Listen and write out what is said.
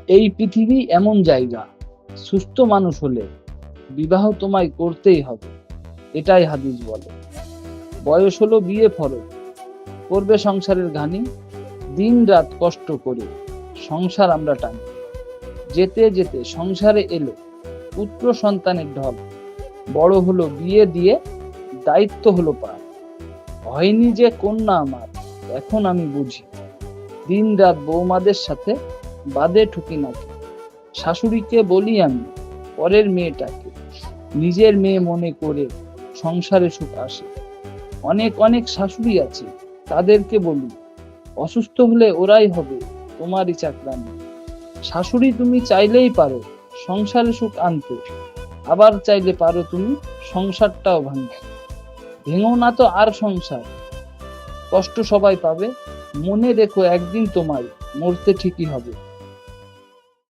এই পৃথিবী এমন জায়গা, সুস্থ মানুষ হলে বিবাহ তোমায় করতেই হবে, এটাই হাদিস বলে। বয়স হলো বিয়ে ফরজ, করবে সংসারের ঘানি, দিন রাত কষ্ট করে সংসার আমরা টানি। যেতে যেতে সংসারে এলো পুত্র সন্তানের ঢল, বড় হলো বিয়ে দিয়ে, দায়িত্ব হলো পার। হয়নি যে কন্যা আমার, এখন আমি বুঝি, দিন রাত বৌমাদের সাথে বাদে ঠুকি নাকি। শাশুড়িকে বলি আমি, পরের মেয়েটাকে নিজের মেয়ে মনে করে সংসারে সুখ আসে। অনেক অনেক শাশুড়ি আছে, তাদেরকে বলি, অসুস্থ হলে ওরাই হবে তোমারই চাকরানি। শাশুড়ি তুমি চাইলেই পারো সংসারে সুখ আনতে, আবার চাইলে পারো তুমি সংসারটাও ভাঙতে। ভেঙো না তো আর সংসার, কষ্ট সবাই পাবে, মনে রেখো একদিন তোমায় মরতে ঠিকই হবে।